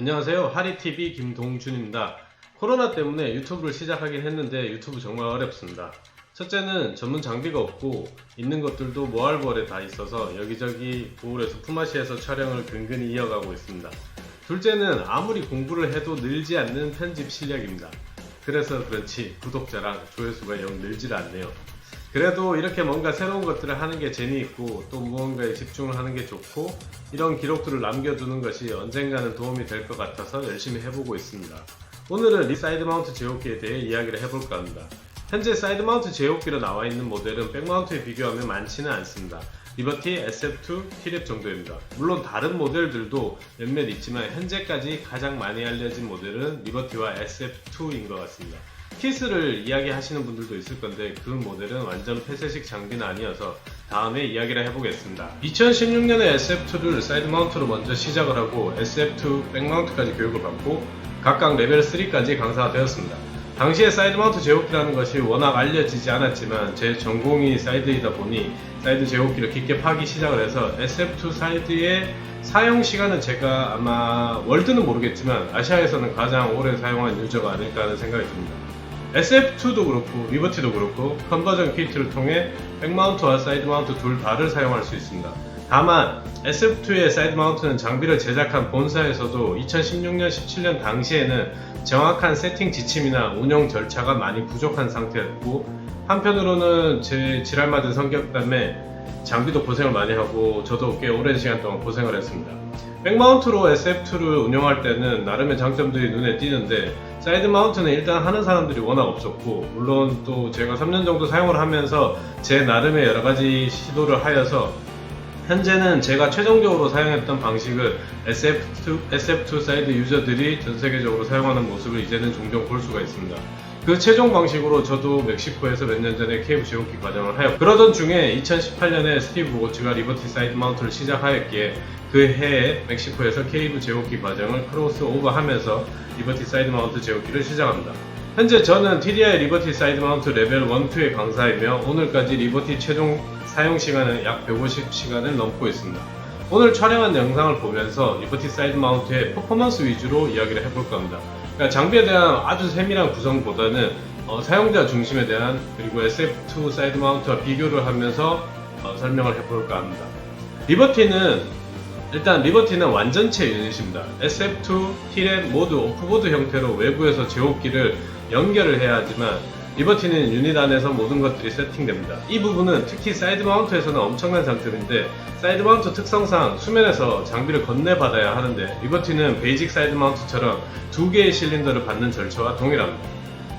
안녕하세요. 하리TV 김동준입니다. 코로나 때문에 유튜브를 시작하긴 했는데 유튜브 정말 어렵습니다. 첫째는 전문 장비가 없고 있는 것들도 모알볼에 다 있어서 여기저기 보울에서 품앗이해서 촬영을 근근히 이어가고 있습니다. 둘째는 아무리 공부를 해도 늘지 않는 편집 실력입니다. 그래서 그렇지 구독자랑 조회수가 영 늘질 않네요. 그래도 이렇게 뭔가 새로운 것들을 하는 게 재미있고 또 무언가에 집중을 하는 게 좋고 이런 기록들을 남겨두는 것이 언젠가는 도움이 될 것 같아서 열심히 해보고 있습니다. 오늘은 이 사이드 마운트 제어기에 대해 이야기를 해볼까 합니다. 현재 사이드 마운트 제어기로 나와 있는 모델은 백 마운트에 비교하면 많지는 않습니다. 리버티 SF2 T랩 정도입니다. 물론 다른 모델들도 몇몇 있지만 현재까지 가장 많이 알려진 모델은 리버티와 SF2인 것 같습니다. 키스를 이야기하시는 분들도 있을 건데 그 모델은 완전 폐쇄식 장비는 아니어서 다음에 이야기를 해보겠습니다. 2016년에 SF2를 사이드 마운트로 먼저 시작을 하고 SF2 백 마운트까지 교육을 받고 각각 레벨 3까지 강사가 되었습니다. 당시에 사이드 마운트 제어기라는 것이 워낙 알려지지 않았지만 제 전공이 사이드이다 보니 사이드 제어기를 깊게 파기 시작을 해서 SF2 사이드의 사용 시간은 제가 아마 월드는 모르겠지만 아시아에서는 가장 오래 사용한 유저가 아닐까 하는 생각이 듭니다. SF2도 그렇고 리버티도 그렇고 컨버전 키트를 통해 백 마운트와 사이드 마운트 둘 다를 사용할 수 있습니다. 다만 SF2의 사이드 마운트는 장비를 제작한 본사에서도 2016년 17년 당시에는 정확한 세팅 지침이나 운영 절차가 많이 부족한 상태였고 한편으로는 제 지랄맞은 성격 때문에 장비도 고생을 많이 하고 저도 꽤 오랜 시간 동안 고생을 했습니다. 백 마운트로 SF2를 운영할 때는 나름의 장점들이 눈에 띄는데 사이드 마운트는 일단 하는 사람들이 워낙 없었고 물론 또 제가 3년 정도 사용을 하면서 제 나름의 여러가지 시도를 하여서 현재는 제가 최종적으로 사용했던 방식을 SF2 사이드 유저들이 전 세계적으로 사용하는 모습을 이제는 종종 볼 수가 있습니다. 그 최종 방식으로 저도 멕시코에서 몇 년 전에 케이브 제어기 과정을 하였고 그러던 중에 2018년에 스티브 보거츠가 리버티 사이드 마운트를 시작하였기에 그 해에 멕시코에서 케이브 제어기 과정을 크로스 오버하면서 리버티 사이드 마운트 제어기를 시작합니다. 현재 저는 TDI 리버티 사이드 마운트 레벨 1, 2의 강사이며 오늘까지 리버티 최종 사용 시간은 약 150시간을 넘고 있습니다. 오늘 촬영한 영상을 보면서 리버티 사이드 마운트의 퍼포먼스 위주로 이야기를 해볼까 합니다. 그러니까 장비에 대한 아주 세밀한 구성보다는 사용자 중심에 대한 그리고 SF2 사이드 마운트와 비교를 하면서 설명을 해볼까 합니다. 리버티는 완전체 유닛입니다. SF2 T랩 모두 오프보드 형태로 외부에서 제어기를 연결을 해야 하지만 리버티는 유닛 안에서 모든 것들이 세팅됩니다. 이 부분은 특히 사이드 마운트에서는 엄청난 장점인데 사이드 마운트 특성상 수면에서 장비를 건네받아야 하는데 리버티는 베이직 사이드 마운트처럼 두 개의 실린더를 받는 절차와 동일합니다.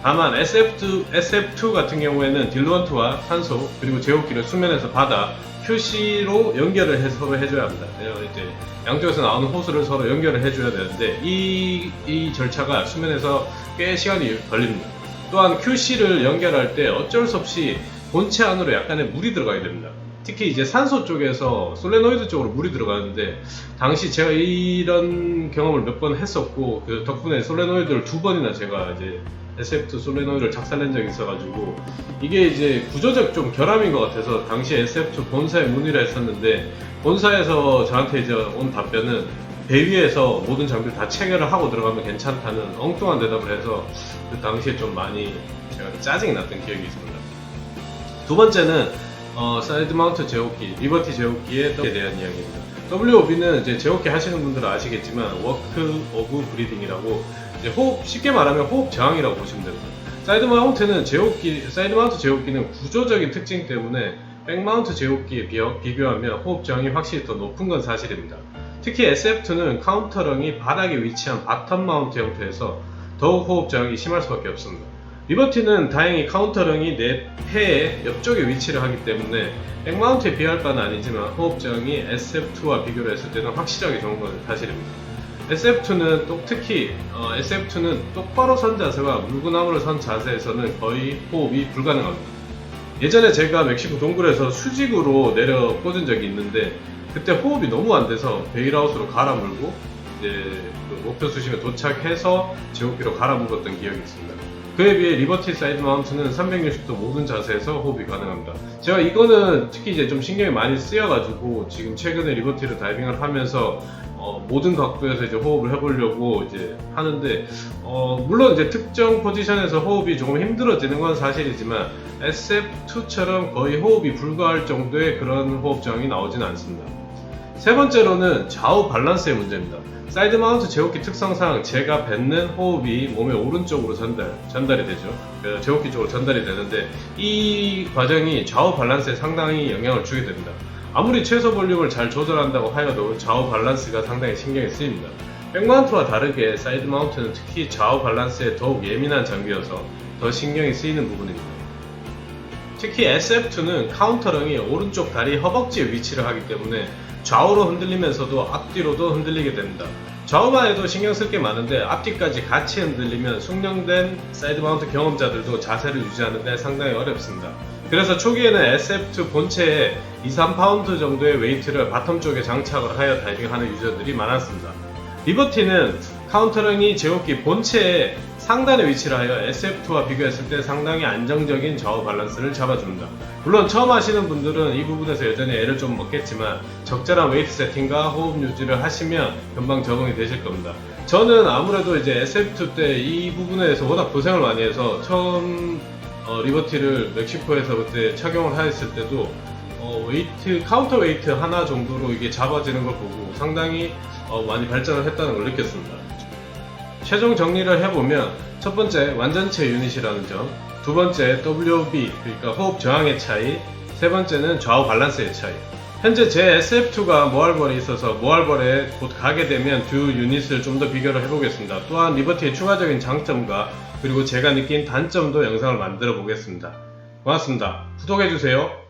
다만 SF2 같은 경우에는 딜루언트와 산소 그리고 제어기를 수면에서 받아 QC로 연결을 해서 서로 해줘야 합니다. 이제 양쪽에서 나오는 호스를 서로 연결을 해줘야 되는데 이 절차가 수면에서 꽤 시간이 걸립니다. 또한 QC를 연결할 때 어쩔 수 없이 본체 안으로 약간의 물이 들어가야 됩니다. 특히 이제 산소 쪽에서 솔레노이드 쪽으로 물이 들어가는데 당시 제가 이런 경험을 몇 번 했었고 그 덕분에 솔레노이드를 2번이나 제가 이제 SF2 솔레노이드를 작살낸 적이 있어가지고 이게 이제 구조적 좀 결함인 것 같아서 당시 SF2 본사에 문의를 했었는데 본사에서 저한테 이제 온 답변은 배 위에서 모든 장비를 다 체결을 하고 들어가면 괜찮다는 엉뚱한 대답을 해서 그 당시에 좀 많이 제가 짜증이 났던 기억이 있습니다. 두 번째는 사이드 마운트 제어기, 리버티 제어기에 대한 이야기입니다. WOB는 이제 제어기 하시는 분들은 아시겠지만 워크 오브 브리딩이라고 이제 쉽게 말하면 호흡 저항이라고 보시면 됩니다. 사이드 마운트 제어기는 구조적인 특징 때문에 백 마운트 제어기에 비교하면 호흡 저항이 확실히 더 높은 건 사실입니다. 특히 SF2는 카운터렁이 바닥에 위치한 바텀 마운트 형태에서 더욱 호흡 저항이 심할 수밖에 없습니다. 리버티는 다행히 카운터렁이 내 폐의 옆쪽에 위치를 하기 때문에 백 마운트에 비할 바는 아니지만 호흡 저항이 SF2와 비교를 했을 때는 확실하게 좋은 건 사실입니다. SF2는 똑바로 선 자세와 물구나무를 선 자세에서는 거의 호흡이 불가능합니다. 예전에 제가 멕시코 동굴에서 수직으로 내려 꽂은 적이 있는데 그때 호흡이 너무 안 돼서 베일아웃으로 갈아 물고 이제 그 목표 수심에 도착해서 제어기로 갈아 물었던 기억이 있습니다. 그에 비해 리버티 사이드 마운트는 360도 모든 자세에서 호흡이 가능합니다. 제가 이거는 특히 이제 좀 신경이 많이 쓰여가지고 지금 최근에 리버티를 다이빙을 하면서 모든 각도에서 이제 호흡을 해보려고 이제 하는데, 물론 이제 특정 포지션에서 호흡이 조금 힘들어지는 건 사실이지만 SF2처럼 거의 호흡이 불가할 정도의 그런 호흡 저항이 나오지는 않습니다. 세 번째로는 좌우 밸런스의 문제입니다. 사이드 마운트 제어키 특성상 제가 뱉는 호흡이 몸의 오른쪽으로 전달이 되죠. 제어키 쪽으로 전달이 되는데 이 과정이 좌우 밸런스에 상당히 영향을 주게 됩니다. 아무리 최소 볼륨을 잘 조절한다고 하여도 좌우 밸런스가 상당히 신경이 쓰입니다. 백마운트와 다르게 사이드 마운트는 특히 좌우 밸런스에 더욱 예민한 장비여서 더 신경이 쓰이는 부분입니다. 특히 SF2는 카운터링이 오른쪽 다리 허벅지에 위치를 하기 때문에 좌우로 흔들리면서도 앞뒤로도 흔들리게 됩니다. 좌우만 해도 신경 쓸 게 많은데 앞뒤까지 같이 흔들리면 숙련된 사이드 마운트 경험자들도 자세를 유지하는데 상당히 어렵습니다. 그래서 초기에는 SF2 본체에 2-3파운드 정도의 웨이트를 바텀 쪽에 장착을 하여 다이빙하는 유저들이 많았습니다. 리버티는 카운터링이 제어키 본체에 상단에 위치를 하여 SF2와 비교했을 때 상당히 안정적인 좌우 밸런스를 잡아줍니다. 물론 처음 하시는 분들은 이 부분에서 여전히 애를 좀 먹겠지만 적절한 웨이트 세팅과 호흡 유지를 하시면 금방 적응이 되실 겁니다. 저는 아무래도 이제 SF2 때 이 부분에 대해서 워낙 고생을 많이 해서 처음 리버티를 멕시코에서 그때 착용을 했을 때도 카운터 웨이트 하나 정도로 이게 잡아지는 걸 보고 상당히 많이 발전을 했다는 걸 느꼈습니다. 최종 정리를 해보면 첫 번째 완전체 유닛이라는 점, 두 번째 WB 그러니까 호흡 저항의 차이, 세 번째는 좌우 밸런스의 차이. 현재 제 SF2가 모알벌에 있어서 모알벌에 곧 가게 되면 두 유닛을 좀 더 비교를 해보겠습니다. 또한 리버티의 추가적인 장점과 그리고 제가 느낀 단점도 영상을 만들어 보겠습니다. 고맙습니다. 구독해주세요.